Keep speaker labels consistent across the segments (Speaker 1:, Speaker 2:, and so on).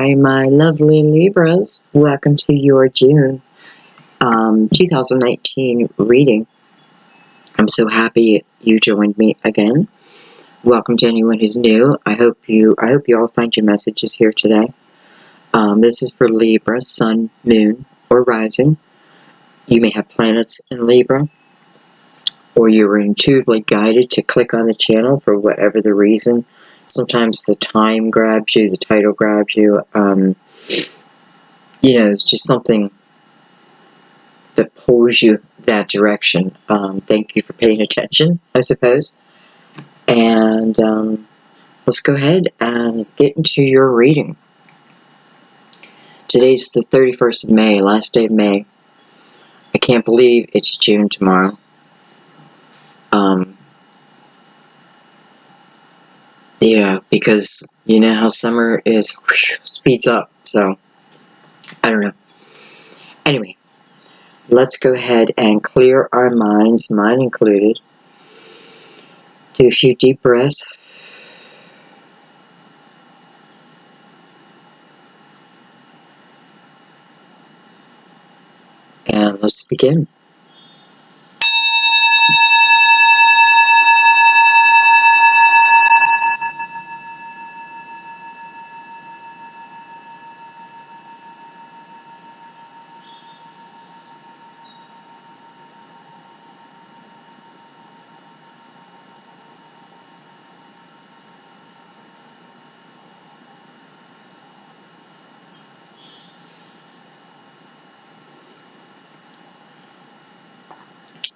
Speaker 1: Hi, my lovely Libras. Welcome to your June 2019 reading. I'm so happy you joined me again. Welcome to anyone who's new. I hope you all find your messages here today. This is for Libra, Sun, Moon, or Rising. You may have planets in Libra, or you were intuitively guided to click on the channel for whatever the reason. Sometimes the time grabs you, the title grabs you. It's just something that pulls you that direction. Thank you for paying attention, I suppose. And let's go ahead and get into your reading. Today's the 31st of May, last day of May. I can't believe it's June tomorrow. Because you know how summer is, speeds up, so I don't know. Anyway, let's go ahead and clear our minds, mine included. Do a few deep breaths. And let's begin.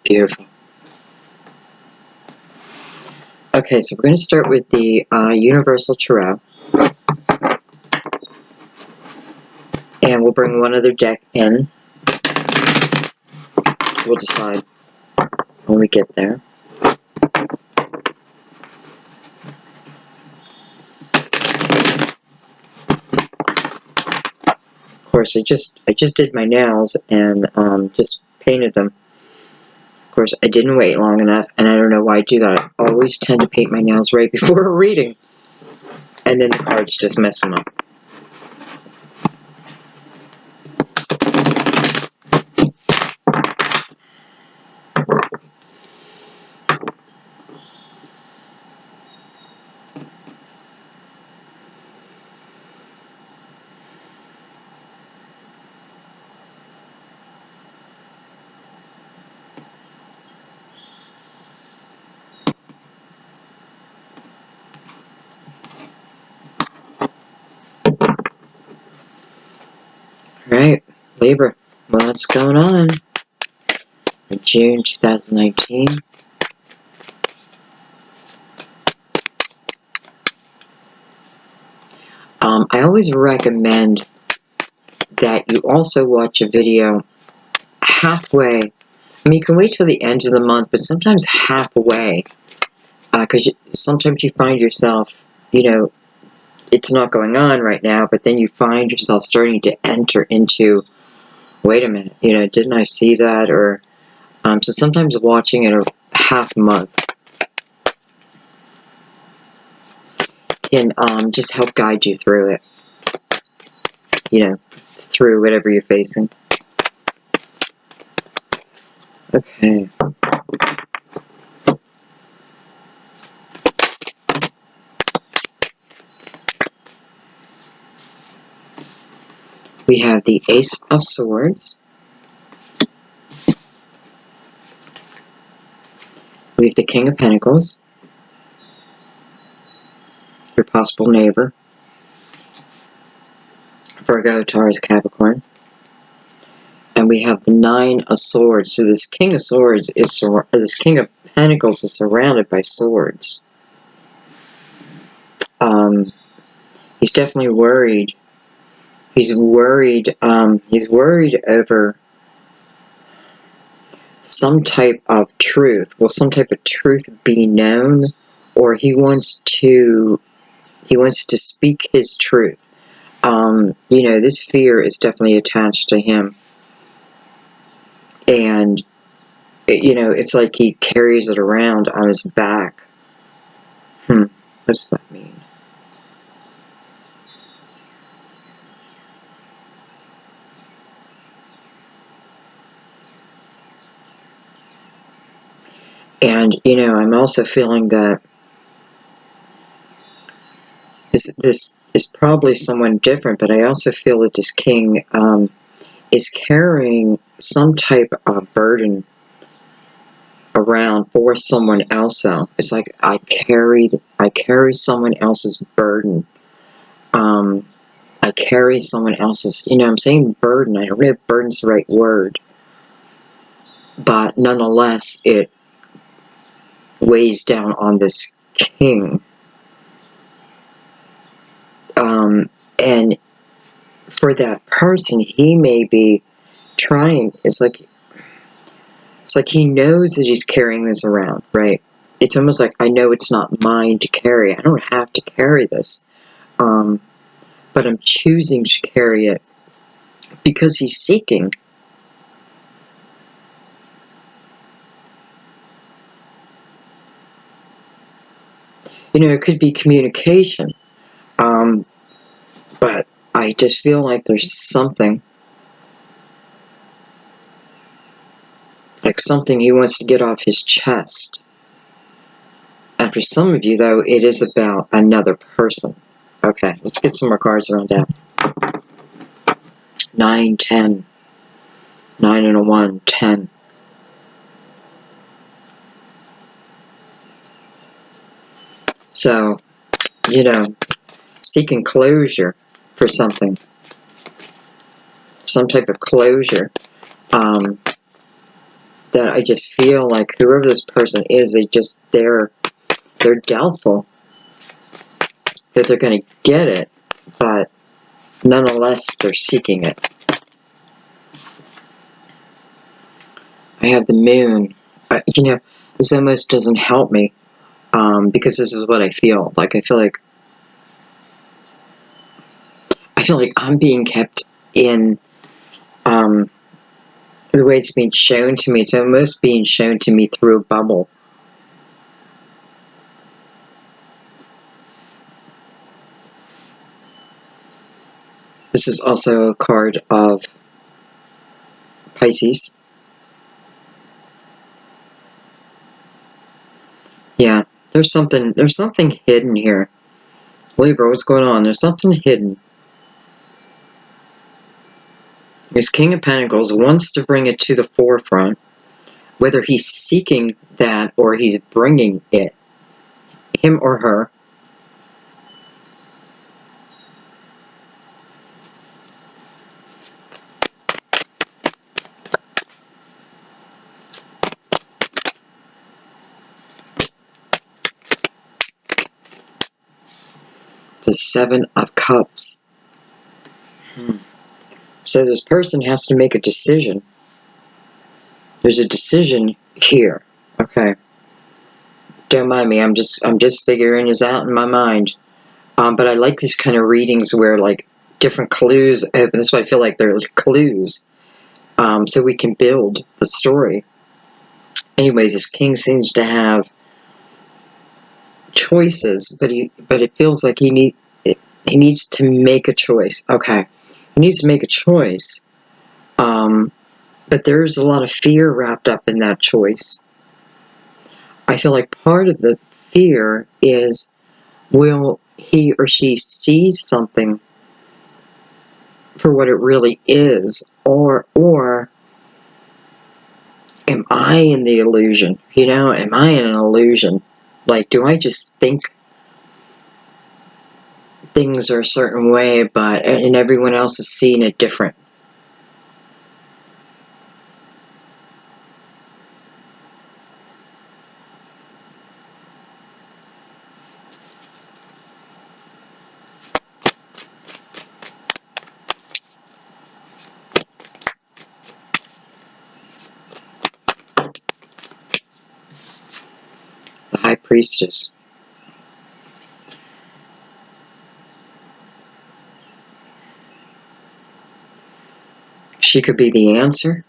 Speaker 1: Beautiful. Okay, so we're going to start with the Universal Tarot. And we'll bring one other deck in. We'll decide when we get there. Of course, I just did my nails and just painted them. Of course, I didn't wait long enough, and I don't know why I do that. I always tend to paint my nails right before a reading, and then the cards just mess them up. Alright, Libra, what's going on in June 2019? I always recommend that you also watch a video halfway. I mean, you can wait till the end of the month, but sometimes halfway, because sometimes you find yourself, it's not going on right now, but then you find yourself starting to enter into, wait a minute, didn't I see that? Or so sometimes watching it a half month can just help guide you through it, through whatever you're facing. Okay. We have the Ace of Swords. We have the King of Pentacles, your possible neighbor, Virgo, Taurus, Capricorn. And we have the Nine of Swords. So this King of Swords this King of Pentacles is surrounded by swords. He's definitely worried. He's worried over some type of truth. Will some type of truth be known, or he wants to speak his truth. This fear is definitely attached to him. And, it's like he carries it around on his back. What does that mean? And, you know, I'm also feeling that this is probably someone different, but I also feel that this king is carrying some type of burden around for someone else. So it's like I carry someone else's burden. I carry someone else's, you know, I'm saying burden. I don't know if burden's the right word, but nonetheless, it weighs down on this king. And for that person, he may be trying. It's like he knows that he's carrying this around, right? It's almost like, I know it's not mine to carry. I don't have to carry this. But I'm choosing to carry it because he's seeking. You know, it could be communication. But I just feel like there's something, like something he wants to get off his chest. And for some of you, though, it is about another person. Okay, let's get some more cards around that. 9, 10. 9 and a 1, 10. So, you know, seeking closure for something. Some type of closure. That I just feel like whoever this person is, they're doubtful that they're going to get it, but nonetheless, they're seeking it. I have the moon. You know, this almost doesn't help me because this is what I feel. Like I feel like I'm being kept in the way it's being shown to me. It's almost being shown to me through a bubble. This is also a card of Pisces. Yeah, there's something hidden here. Libra, what's going on? There's something hidden. This King of Pentacles wants to bring it to the forefront, whether he's seeking that or he's bringing it, him or her. The Seven of Cups. So this person has to make a decision. There's a decision here. Okay. Don't mind me. I'm just figuring this out in my mind. But I like these kind of readings where like different clues. This is why I feel like they're clues. So we can build the story. Anyways, this king seems to have choices, but it feels like he needs to make a choice. Okay, he needs to make a choice. But there's a lot of fear wrapped up in that choice. I feel like part of the fear is, will he or she see something for what it really is, or am I in the illusion? You know, am I in an illusion? Like, do I just think things are a certain way, and everyone else is seeing it different? The High Priestess. She could be the answer.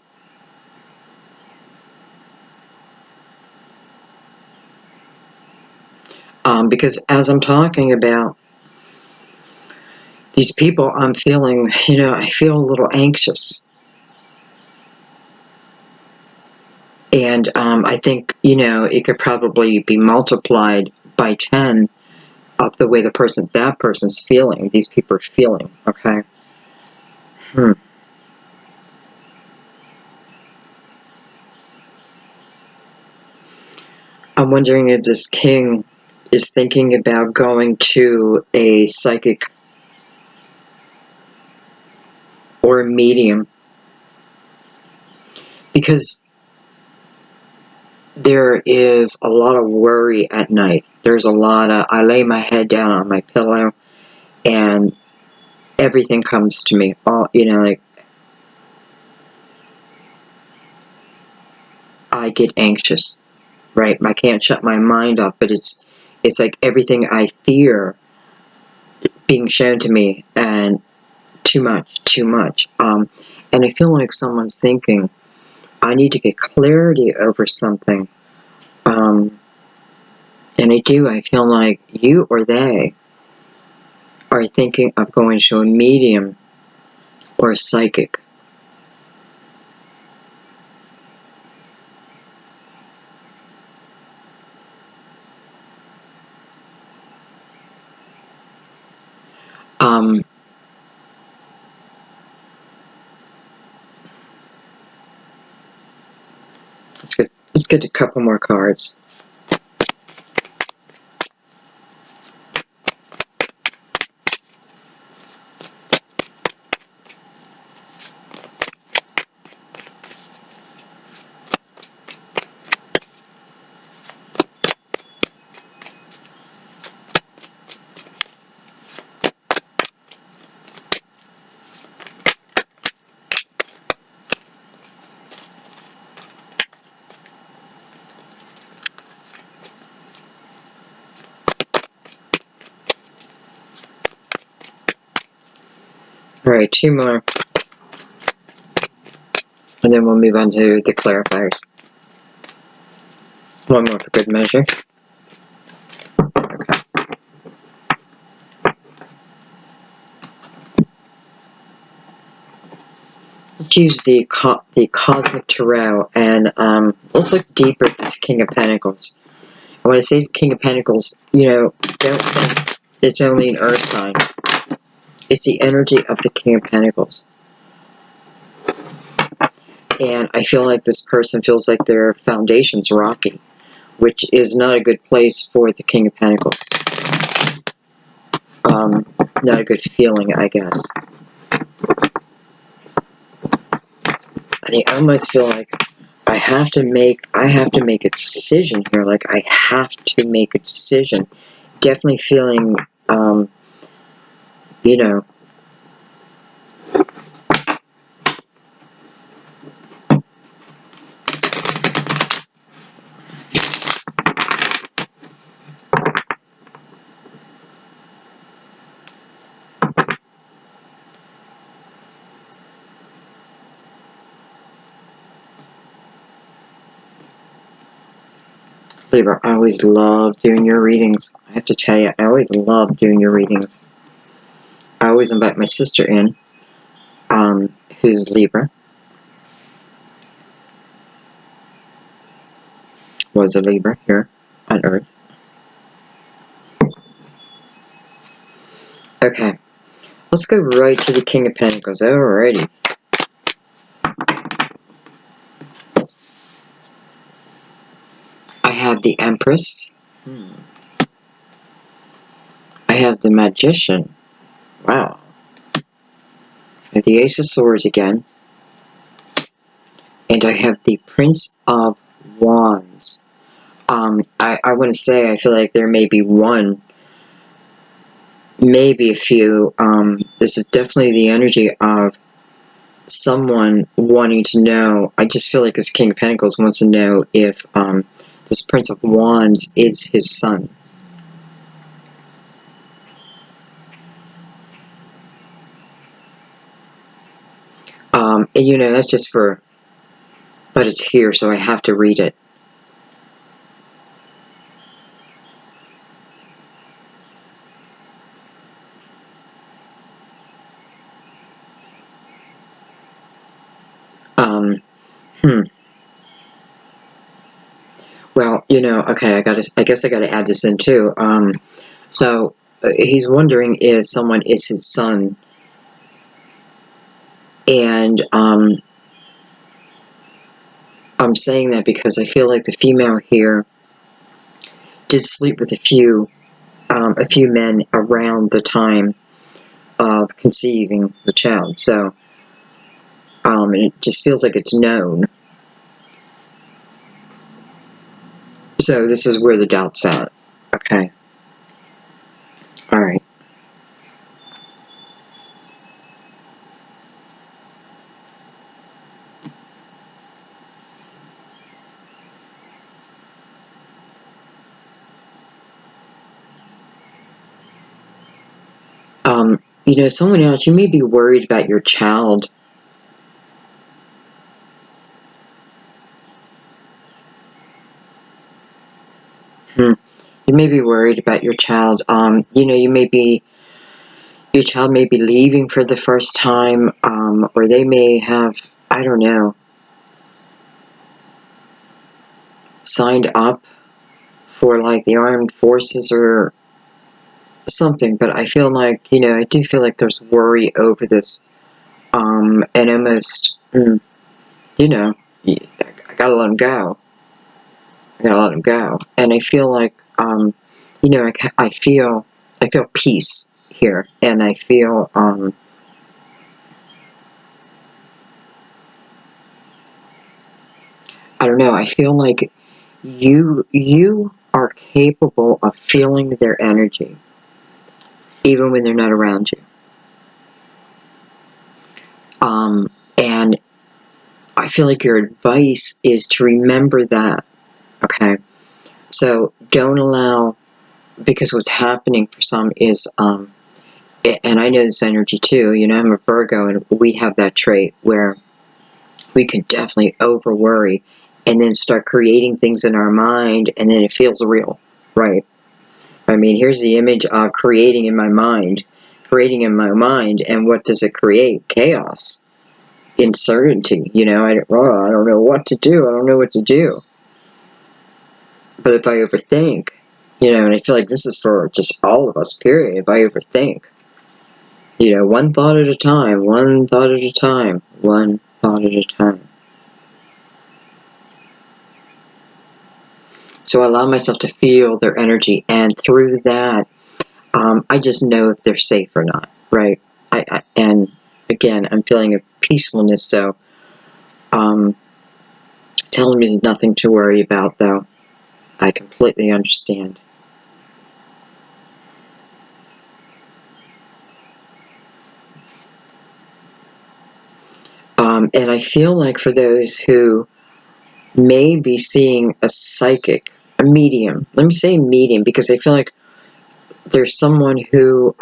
Speaker 1: Because as I'm talking about these people, I'm feeling, you know, I feel a little anxious. And I think, it could probably be multiplied by 10 of the way that person's feeling, these people are feeling, okay? I'm wondering if this king is thinking about going to a psychic or a medium, because there is a lot of worry at night. There's a lot of, I lay my head down on my pillow and everything comes to me. All, like, I get anxious, right? I can't shut my mind off, but it's like everything I fear being shown to me, and too much, too much. And I feel like someone's thinking, I need to get clarity over something. And I feel like you or they are thinking of going to a medium or a psychic. Um, let's get a couple more cards. Alright, two more. And then we'll move on to the clarifiers. One more for good measure. Okay. Let's use the Cosmic Tarot, and let's look deeper at this King of Pentacles. And when I say the King of Pentacles, don't think it's only an earth sign. It's the energy of the King of Pentacles. And I feel like this person feels like their foundation's rocky, which is not a good place for the King of Pentacles. Not a good feeling, I guess. And I almost feel like I have to make a decision here. Like, I have to make a decision. Definitely feeling, you know, Libra, I always love doing your readings. I have to tell you, I always love doing your readings. I always invite my sister in, who's Libra, was a Libra here on Earth. Okay, let's go right to the King of Pentacles. Alrighty. I have the Empress. I have the Magician. Wow. I have the Ace of Swords again. And I have the Prince of Wands. I want to say, I feel like there may be one, maybe a few. This is definitely the energy of someone wanting to know. I just feel like this King of Pentacles wants to know if this Prince of Wands is his son. And that's just for, but it's here, so I have to read it. Hmm. Okay, I guess I gotta add this in too. So he's wondering if someone is his son, and I'm saying that because I feel like the female here did sleep with a few men around the time of conceiving the child. So, and it just feels like it's known. So this is where the doubt's at. Okay. All right. Someone else, you may be worried about your child. You may be worried about your child. Your child may be leaving for the first time, or they may have, I don't know, signed up for like the armed forces or something. But I feel like, I do feel like there's worry over this, and almost, I gotta let him go. I gotta let him go. And I feel like, I feel peace here, and I feel, I don't know, I feel like you are capable of feeling their energy, even when they're not around you. And I feel like your advice is to remember that, okay? So don't allow, because what's happening for some is, and I know this energy too, I'm a Virgo, and we have that trait where we can definitely over worry and then start creating things in our mind, and then it feels real, right? I mean, here's the image of creating in my mind, and what does it create? Chaos, uncertainty. I don't know what to do. I don't know what to do. But if I overthink, and I feel like this is for just all of us, period. If I overthink, one thought at a time, one thought at a time, one thought at a time. So I allow myself to feel their energy, and through that, I just know if they're safe or not, right? And again, I'm feeling a peacefulness, so telling me there's nothing to worry about, though. I completely understand. And I feel like for those who may be seeing a psychic, a medium, let me say medium, because I feel like there's someone who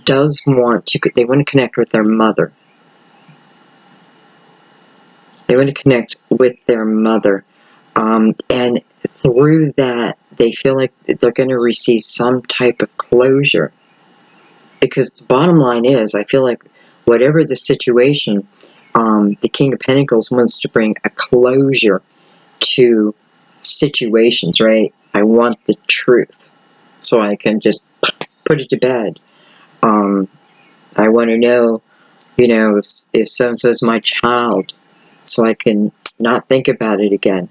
Speaker 1: does they want to connect with their mother. They want to connect with their mother. And through that, they feel like they're going to receive some type of closure. Because the bottom line is, I feel like whatever the situation, the King of Pentacles wants to bring a closure to situations, right? I want the truth so I can just put it to bed. I want to know, if so-and-so is my child, so I can not think about it again.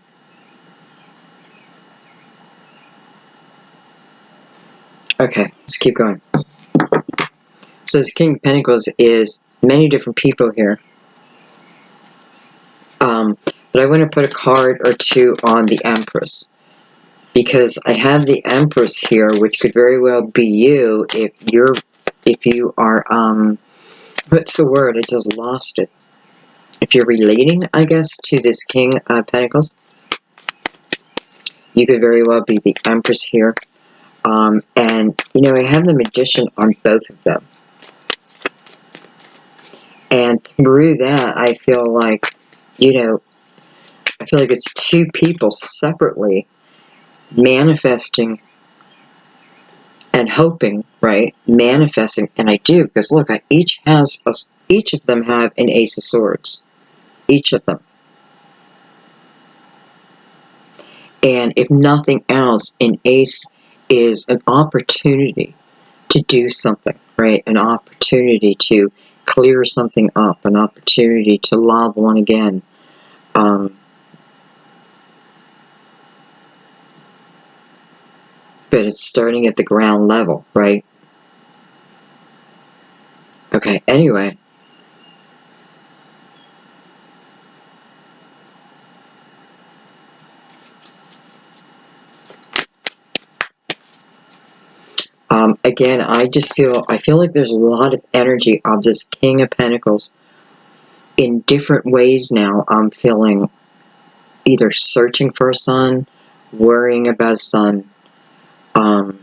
Speaker 1: Okay, let's keep going. So this King of Pentacles is many different people here. But I want to put a card or two on the Empress, because I have the Empress here, which could very well be you if you are, what's the word? I just lost it. If you're relating, I guess, to this King of Pentacles, you could very well be the Empress here. And, I have the Magician on both of them. And through that, I feel like, it's two people separately manifesting and hoping, right? Manifesting, and I do, because look, each of them have an Ace of Swords. Each of them. And if nothing else, an ace is an opportunity to do something, right? An opportunity to clear something up, an opportunity to love one again. But it's starting at the ground level, right? Okay, anyway. Again, I feel like there's a lot of energy of this King of Pentacles in different ways now. I'm feeling either searching for a son, worrying about a son, or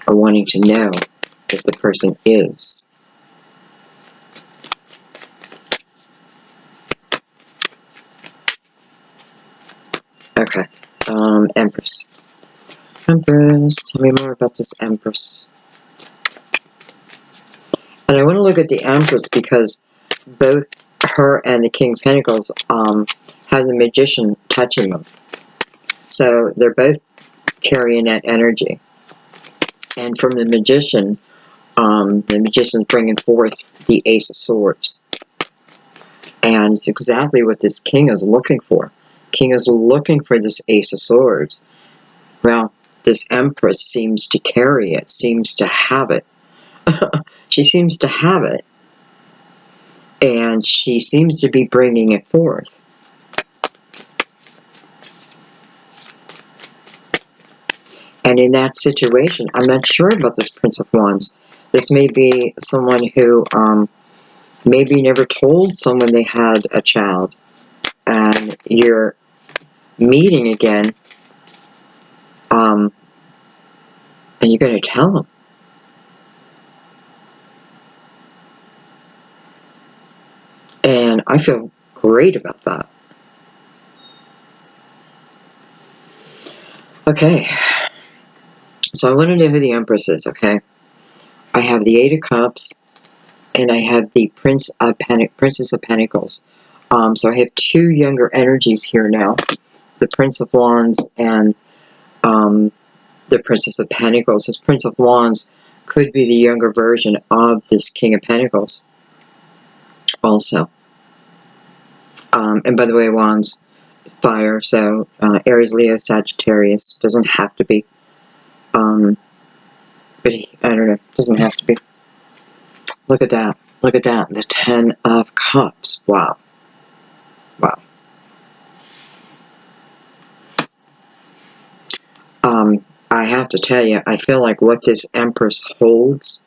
Speaker 1: wanting to know if the person is. Okay, Empress. Empress, tell me more about this Empress. And I want to look at the Empress because both her and the King of Pentacles have the Magician touching them. So they're both carrying that energy. And from the Magician's bringing forth the Ace of Swords. And it's exactly what this King is looking for. King is looking for this Ace of Swords. Well, this Empress seems to carry it, seems to have it. She seems to have it. And she seems to be bringing it forth. And in that situation, I'm not sure about this Prince of Wands. This may be someone who maybe never told someone they had a child. And you're meeting again. And you're going to tell them. And I feel great about that. Okay. So I want to know who the Empress is, okay? I have the Eight of Cups, and I have the Princess of Pentacles. So I have two younger energies here now. The Prince of Wands and the Princess of Pentacles. This Prince of Wands could be the younger version of this King of Pentacles also. And by the way, Wands, fire, so Aries, Leo, Sagittarius. Doesn't have to be. But I don't know. Doesn't have to be. Look at that. Look at that. The Ten of Cups. Wow. Wow. I have to tell you, I feel like what this Empress holds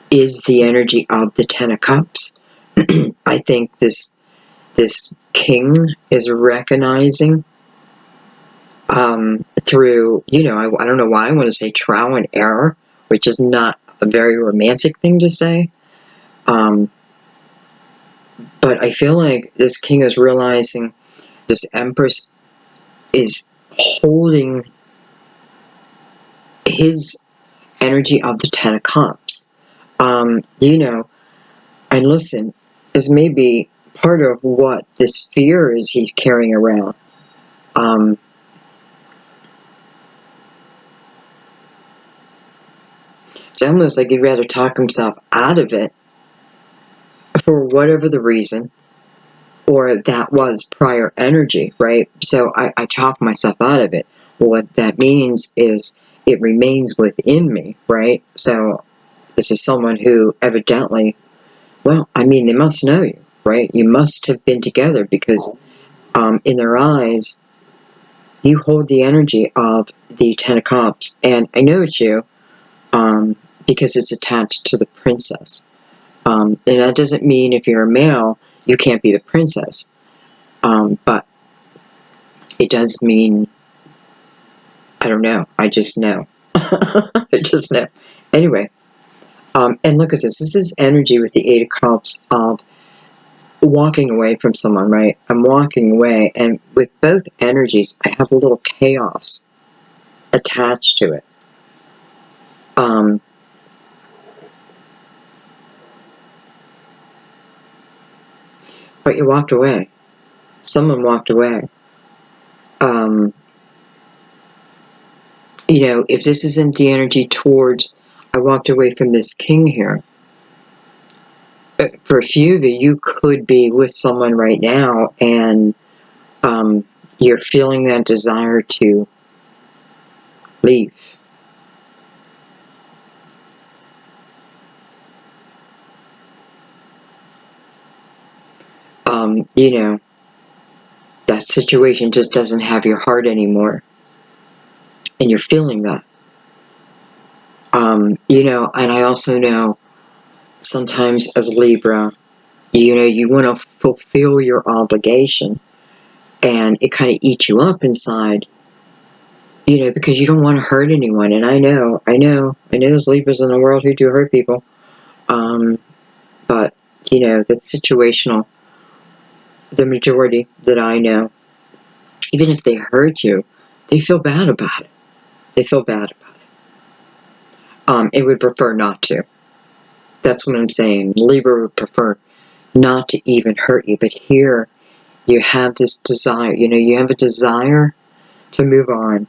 Speaker 1: is the energy of the Ten of Cups. I think this king is recognizing through, I don't know why I want to say trial and error, which is not a very romantic thing to say. But I feel like this king is realizing this Empress is holding his energy of the Ten of Cups. And listen, this may be part of what this fear is he's carrying around. It's almost like he'd rather talk himself out of it for whatever the reason, or that was prior energy, right? So I talk myself out of it. What that means is it remains within me, right? So this is someone who evidently, well, I mean, they must know you, right? You must have been together because in their eyes, you hold the energy of the Ten of Cups. And I know it's you because it's attached to the princess. And that doesn't mean if you're a male, you can't be the princess. But it does mean, I don't know. I just know. I just know. Anyway, and look at this. This is energy with the Eight of Cups of walking away from someone, right? I'm walking away, and with both energies, I have a little chaos attached to it. But you walked away. Someone walked away. You know, if this isn't the energy towards, I walked away from this king here. For a few of you, you could be with someone right now, and you're feeling that desire to leave. You know, that situation just doesn't have your heart anymore. And you're feeling that. You know, and I also know sometimes as Libra, you know, you want to fulfill your obligation, and it kind of eats you up inside, you know, because you don't want to hurt anyone. And I know there's Libras in the world who do hurt people. But, you know, that's situational. The majority that I know, even if they hurt you, they feel bad about it. They feel bad about it. It would prefer not to. That's what I'm saying. Libra would prefer not to even hurt you. But here, you have this desire. You know, you have a desire to move on.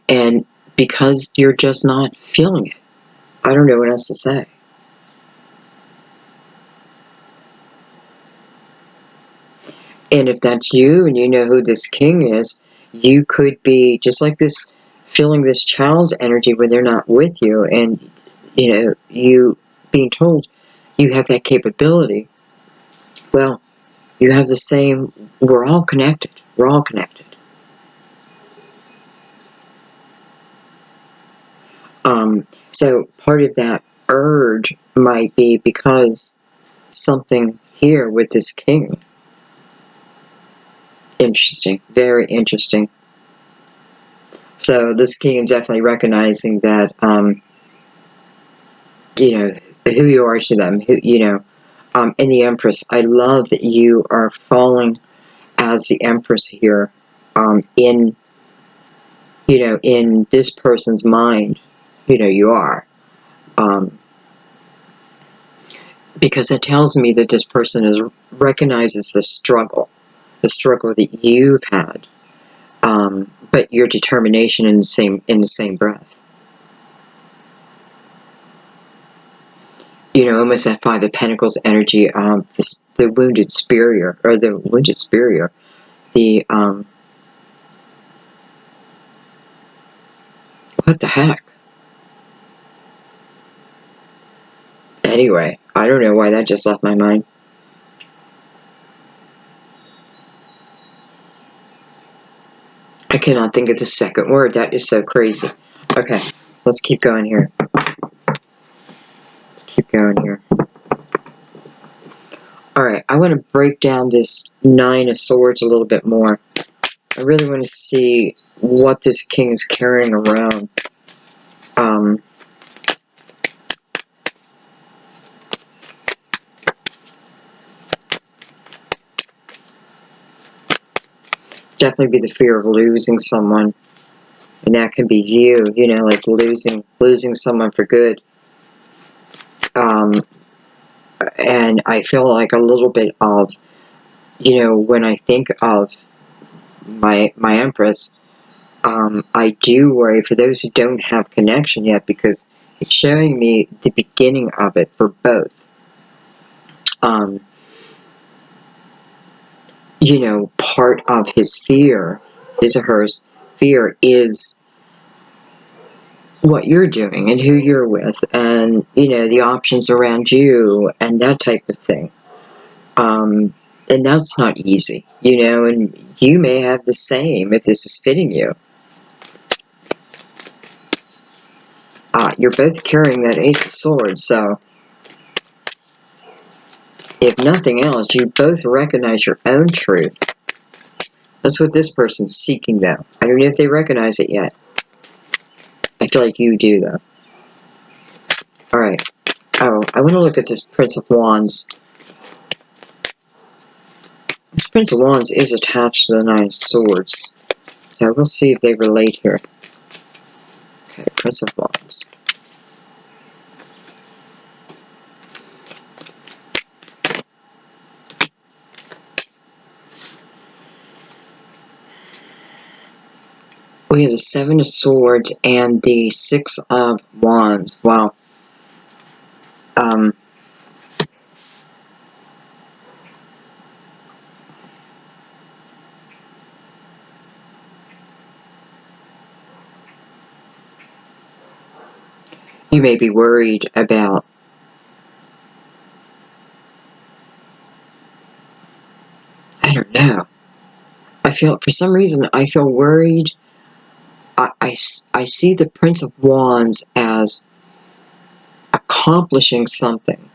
Speaker 1: And because you're just not feeling it. I don't know what else to say. And if that's you and you know who this king is, you could be just like this, feeling this child's energy when they're not with you, and, you know, you being told you have that capability. Well, you have the same, we're all connected. We're all connected. So part of that urge might be because something here with this king. Interesting. Very interesting. So this king is definitely recognizing that, you know, who you are to them, who, you know, and the Empress, I love that you are falling as the Empress here, in, you know, in this person's mind, you know, you are, because that tells me that this person recognizes the struggle that you've had, but your determination in the same breath. You know, almost that Five of Pentacles energy, the wounded superior, or the wounded superior, the, what the heck? Anyway, I don't know why that just left my mind. I cannot think of the second word. That is so crazy. Okay, let's keep going here. Keep going here. Alright, I want to break down this Nine of Swords a little bit more. I really want to see what this king is carrying around. Definitely be the fear of losing someone. And that can be you, you know, like losing someone for good. And I feel like a little bit of, you know, when I think of my Empress, I do worry for those who don't have connection yet, because it's showing me the beginning of it for both. You know, part of his fear, his or her fear, is what you're doing and who you're with, and, you know, the options around you and that type of thing. And that's not easy, you know, and you may have the same if this is fitting you. You're both carrying that Ace of Swords, so if nothing else, you both recognize your own truth. That's what this person's seeking, though. I don't know if they recognize it yet. I feel like you do, though. Alright. Oh, I want to look at this Prince of Wands. This Prince of Wands is attached to the Nine of Swords. So we'll see if they relate here. Okay, Prince of Wands. We have the Seven of Swords and the Six of Wands. Wow. You may be worried about I don't know. For some reason, I feel worried. I see the Prince of Wands as accomplishing something,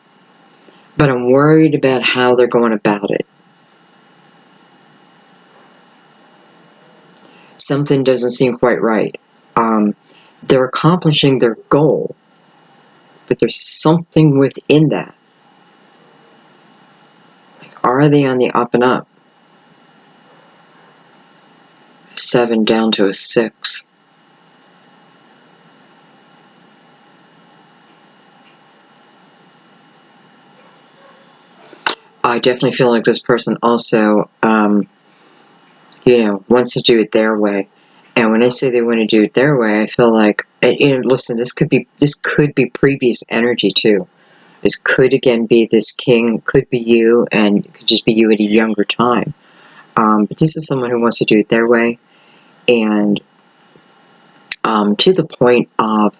Speaker 1: but I'm worried about how they're going about it. Something doesn't seem quite right. They're accomplishing their goal, but there's something within that. Are they on the up and up? 7 down to a 6. I definitely feel like this person also, wants to do it their way. And when I say they want to do it their way, I feel like, listen, this could be previous energy too. This could again be this king, could be you, and it could just be you at a younger time. But this is someone who wants to do it their way, and to the point of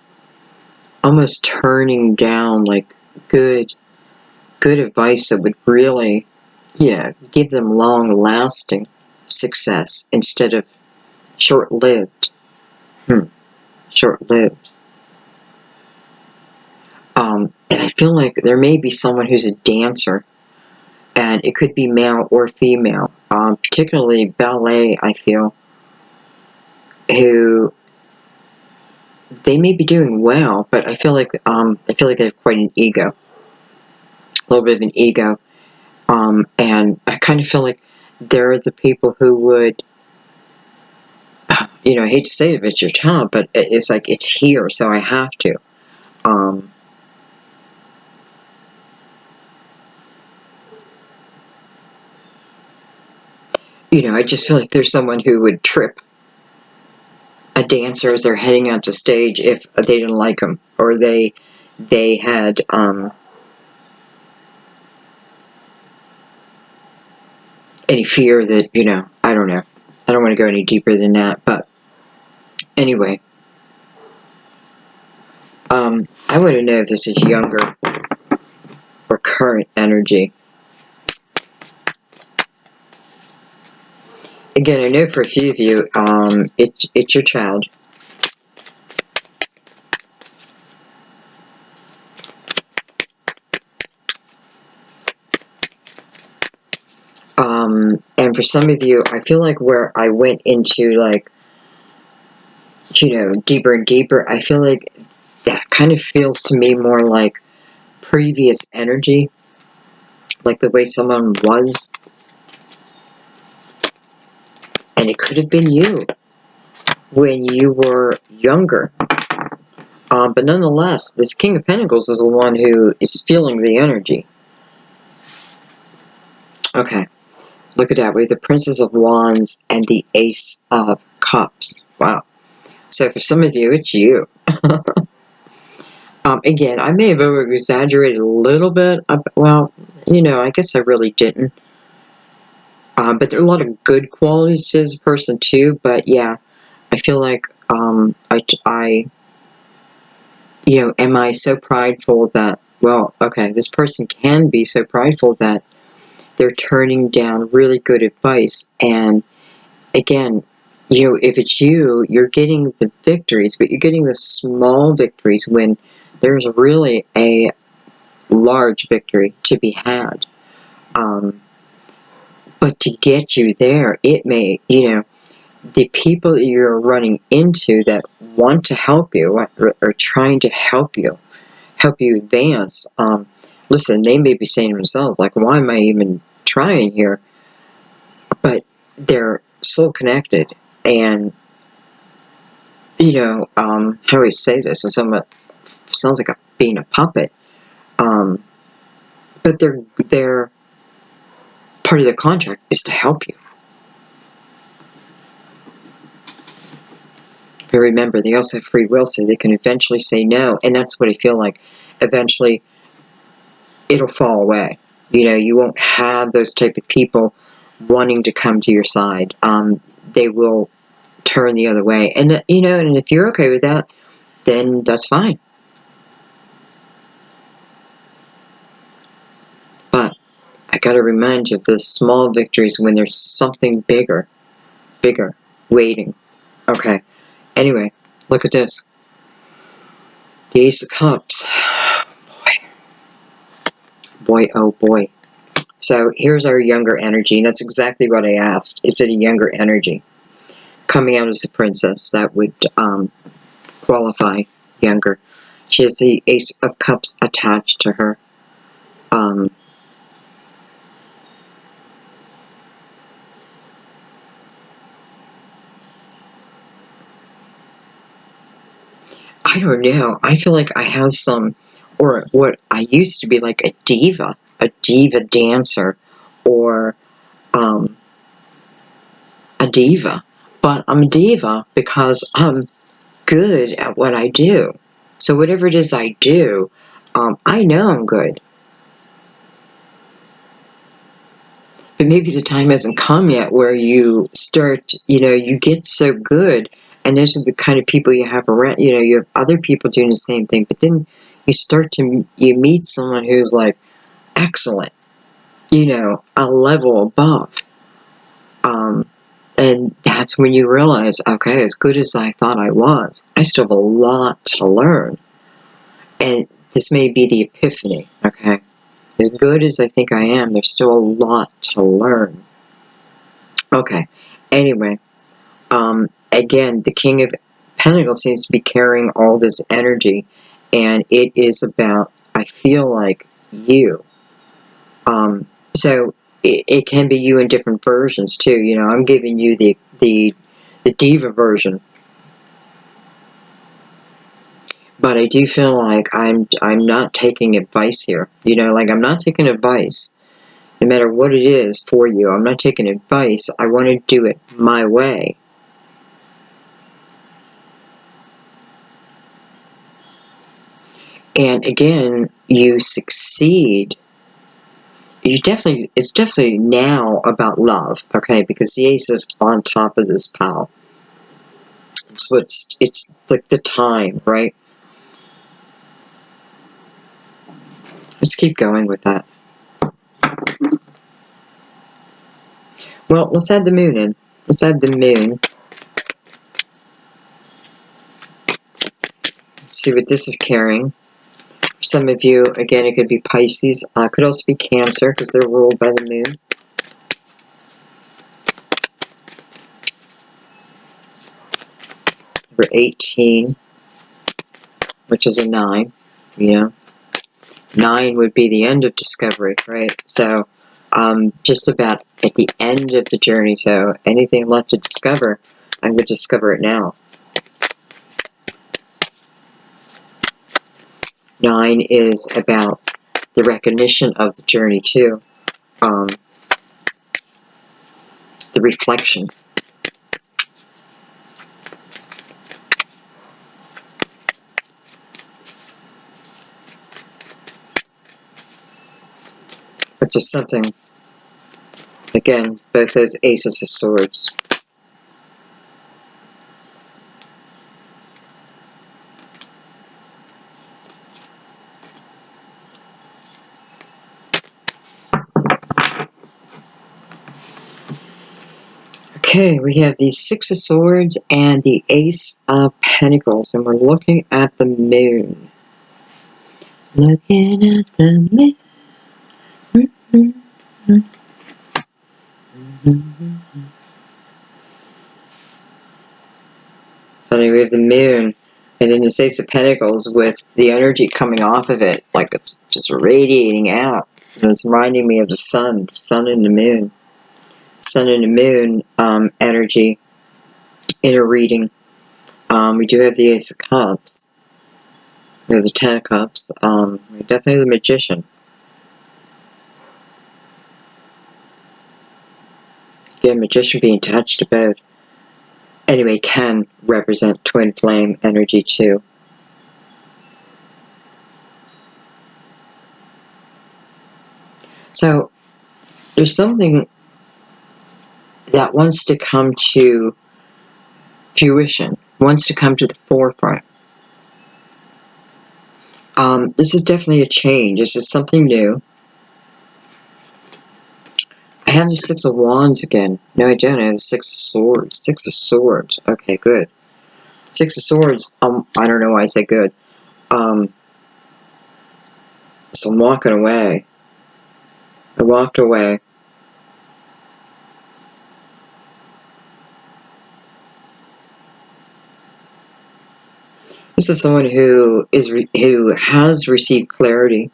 Speaker 1: almost turning down like good advice that would really, give them long-lasting success instead of short-lived. Short-lived. And I feel like there may be someone who's a dancer, and it could be male or female, particularly ballet, I feel, who they may be doing well, but I feel like they have quite an ego, a little bit of an ego, and I kind of feel like they're the people who would, I hate to say it if it's your talent, but it's like it's here, so I have to. I just feel like there's someone who would trip a dancer as they're heading out to stage if they didn't like them, or they had any fear that, I don't know. I don't want to go any deeper than that, but anyway, I want to know if this is younger or current energy. Again, I know for a few of you, it's your child. And for some of you, I feel like where I went into like, deeper and deeper, I feel like that kind of feels to me more like previous energy, like the way someone was, and it could have been you when you were younger. But nonetheless, this King of Pentacles is the one who is feeling the energy. Okay, look at that. We have the Princess of Wands and the Ace of Cups. Wow. So for some of you, it's you. Again, I may have over-exaggerated a little bit. Well, I guess I really didn't. But there are a lot of good qualities to this person too. But yeah, I feel like am I so prideful that, well, okay, this person can be so prideful that they're turning down really good advice. And again, if it's you, you're getting the victories, but you're getting the small victories when there's really a large victory to be had. But to get you there, it may, the people that you're running into that want to help you, are trying to help you advance. Listen, they may be saying to themselves, like, why am I even trying here? But they're soul connected, and how do I say this? And sounds like being a puppet. But they're part of the contract is to help you. But remember, they also have free will, so they can eventually say no. And that's what I feel like. Eventually, it'll fall away. You won't have those type of people wanting to come to your side. They will turn the other way. And, and if you're okay with that, then that's fine. But I got to remind you of the small victories when there's something bigger waiting. Okay. Anyway, look at this. The Ace of Cups. Boy, oh boy. So here's our younger energy, and that's exactly what I asked. Is it a younger energy? Coming out as a princess, that would qualify younger. She has the Ace of Cups attached to her. I don't know. I feel like I have some, or what I used to be like a diva dancer, or a diva. But I'm a diva because I'm good at what I do. So whatever it is I do, I know I'm good. But maybe the time hasn't come yet where you start, you get so good, and those are the kind of people you have around, you have other people doing the same thing, but then you meet someone who's like excellent, a level above. And that's when you realize, okay, as good as I thought I was, I still have a lot to learn. And this may be the epiphany, okay? As good as I think I am, there's still a lot to learn. Okay, anyway, again, the King of Pentacles seems to be carrying all this energy, and it is about, I feel like, you. So it can be you in different versions too. I'm giving you the diva version, but I do feel like I'm not taking advice here. Like I'm not taking advice, no matter what it is for you. I'm not taking advice. I want to do it my way. And again, you succeed. It's definitely now about love, okay? Because the Ace is on top of this pile. So it's like the time, right? Let's keep going with that. Well, let's add the moon in. Let's add the moon. Let's see what this is carrying. For some of you, again, it could be Pisces. Could also be Cancer, because they're ruled by the moon. Number 18, which is a 9, 9 would be the end of discovery, right? So, just about at the end of the journey. So, anything left to discover, I'm going to discover it now. 9 is about the recognition of the journey, too. The reflection. Which is something, again, both those Aces of Swords. Okay, we have the Six of Swords and the Ace of Pentacles, and we're looking at the moon. Looking at the moon. Funny, we have the moon, and then the Ace of Pentacles with the energy coming off of it, like it's just radiating out. And it's reminding me of the sun and the moon. Sun and the moon energy in a reading. We do have the Ace of Cups. We have the Ten of Cups. Definitely the Magician. Again, Magician being attached to both. anyway, can represent twin flame energy too. So there's something that wants to come to fruition, wants to come to the forefront. This is definitely a change. This is something new. I have the Six of Wands again. No, I don't. I have the Six of Swords. Six of Swords. Okay, good. Six of Swords. I don't know why I say good. So I'm walking away. I walked away. This is someone who has received clarity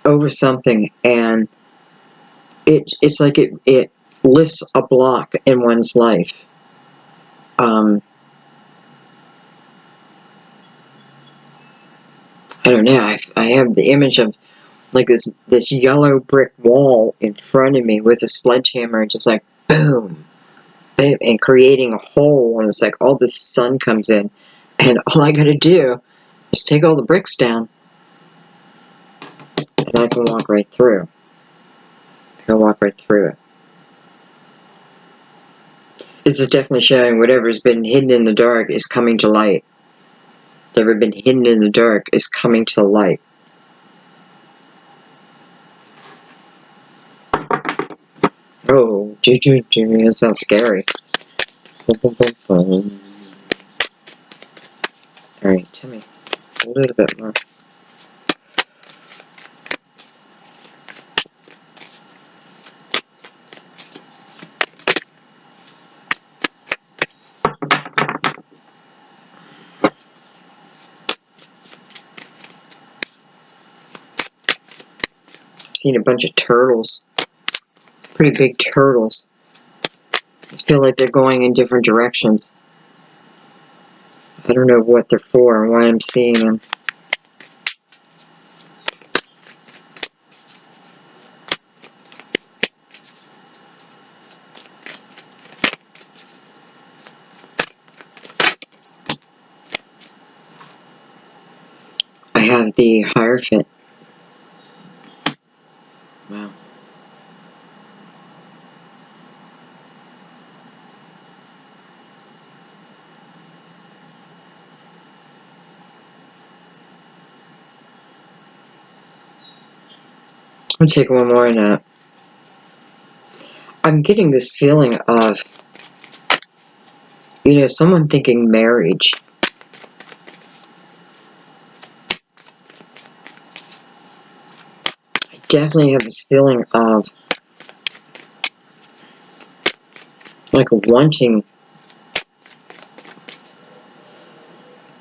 Speaker 1: over something, and it's like it lifts a block in one's life. I don't know. I have the image of like this yellow brick wall in front of me with a sledgehammer, just like boom, boom, and creating a hole. And it's like all the sun comes in, and all I got to do is take all the bricks down, and I can walk right through. I can walk right through it. This is definitely showing whatever's been hidden in the dark is coming to light. Whatever been hidden in the dark is coming to light. Oh, that sounds scary. Alright, tell me a little bit more. I've seen a bunch of turtles. Pretty big turtles. I feel like they're going in different directions. I don't know what they're for and why I'm seeing them. I have the Hierophant. Wow. I'm gonna take one more on that. I'm getting this feeling of, someone thinking marriage. I definitely have this feeling of like wanting.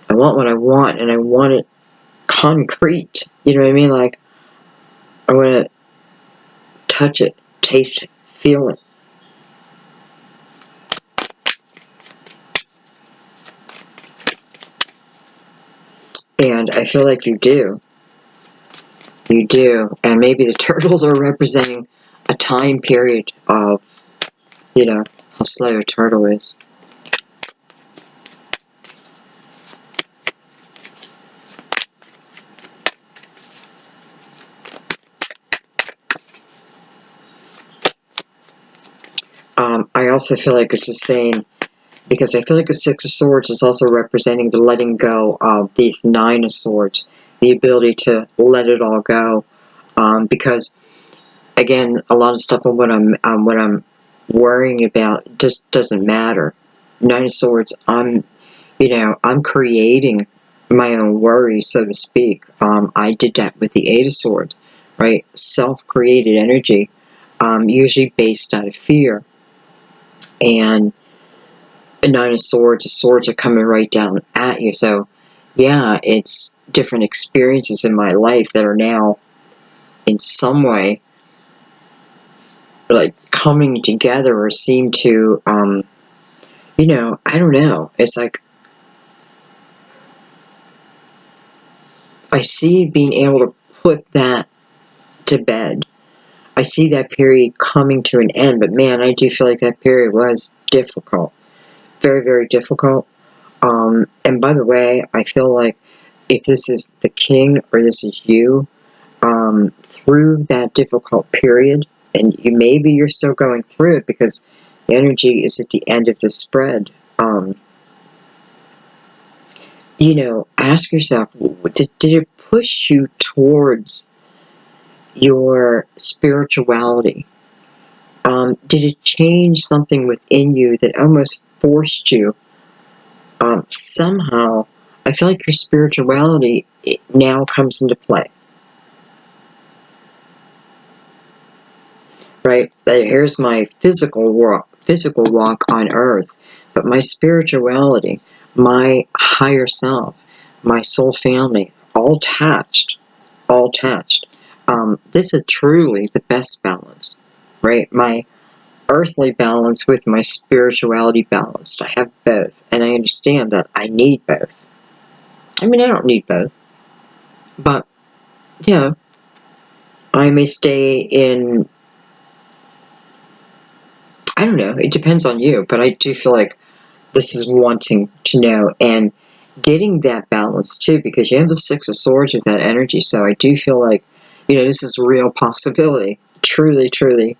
Speaker 1: I want what I want, and I want it concrete. You know what I mean? Like, I want to touch it, taste it, feel it. And I feel like you do. You do. And maybe the turtles are representing a time period of, how slow a turtle is. I also feel like this is saying, because I feel like the Six of Swords is also representing the letting go of these Nine of Swords, the ability to let it all go. Because again, a lot of stuff on what I'm worrying about just doesn't matter. Nine of Swords, I'm creating my own worries, so to speak. I did that with the Eight of Swords, right? Self-created energy, usually based out of fear. And a Nine of Swords, the swords are coming right down at you. So, yeah, it's different experiences in my life that are now, in some way, like coming together or seem to, I don't know. It's like, I see being able to put that to bed. I see that period coming to an end, but man, I do feel like that period was difficult. very, very difficult. And by the way, I feel like if this is the king or this is you, through that difficult period, and maybe you're still going through it because the energy is at the end of the spread. Ask yourself, did it push you towards your spirituality? Did it change something within you that almost forced you? Somehow, I feel like your spirituality now comes into play. Right? Here's my physical walk on earth, but my spirituality, my higher self, my soul family, all attached. This is truly the best balance, right? My earthly balance with my spirituality balanced. I have both, and I understand that I need both. I mean, I don't need both, but yeah, I may stay in, I don't know, it depends on you, but I do feel like this is wanting to know and getting that balance too, because you have the Six of Swords with that energy, so I do feel like, this is a real possibility. Truly, truly.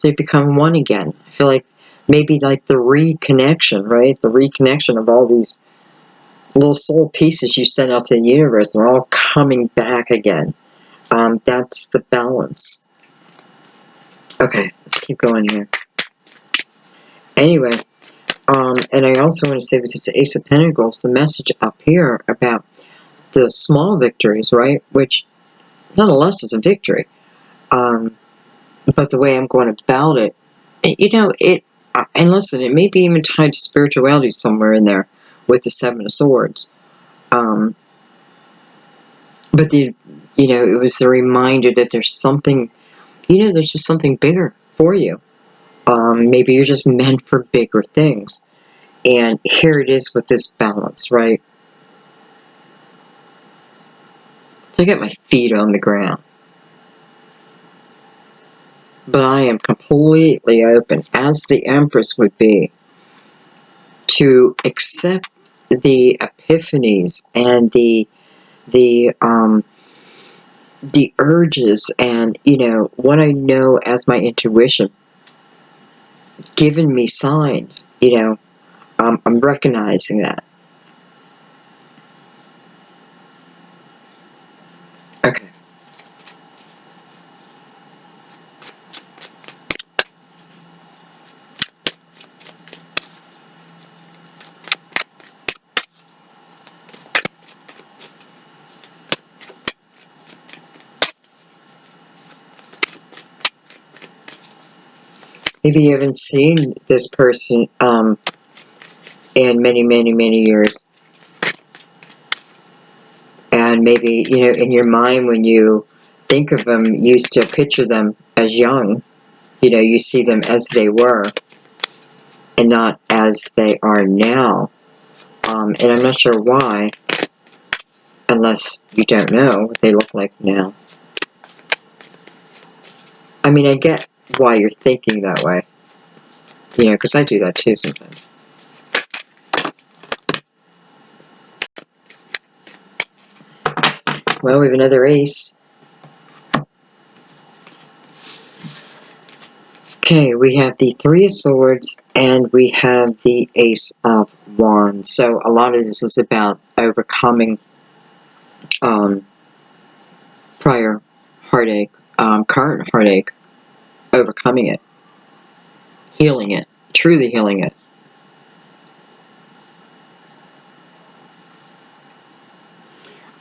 Speaker 1: They become one again. I feel like maybe like the reconnection, right? The reconnection of all these little soul pieces you sent out to the universe, they're all coming back again. That's the balance. Okay, let's keep going here. Anyway, and I also want to say with this Ace of Pentacles, the message up here about the small victories, right? Which, nonetheless, is a victory. But the way I'm going about it, and listen, it may be even tied to spirituality somewhere in there with the Seven of Swords. But it was the reminder that there's something, there's just something bigger for you. Maybe you're just meant for bigger things. And here it is with this balance, right? So I get my feet on the ground. But I am completely open, as the Empress would be, to accept the epiphanies and the urges and, what I know as my intuition, giving me signs, I'm recognizing that. Okay. Maybe you haven't seen this person in many, many, many years. And maybe, in your mind, when you think of them, you still picture them as young. You see them as they were and not as they are now. And I'm not sure why, unless you don't know what they look like now. I mean, I get why you're thinking that way. Because I do that too sometimes. Well, we have another ace. Okay, we have the Three of Swords and we have the Ace of Wands. So a lot of this is about overcoming prior heartache, current heartache, overcoming it, healing it, truly healing it.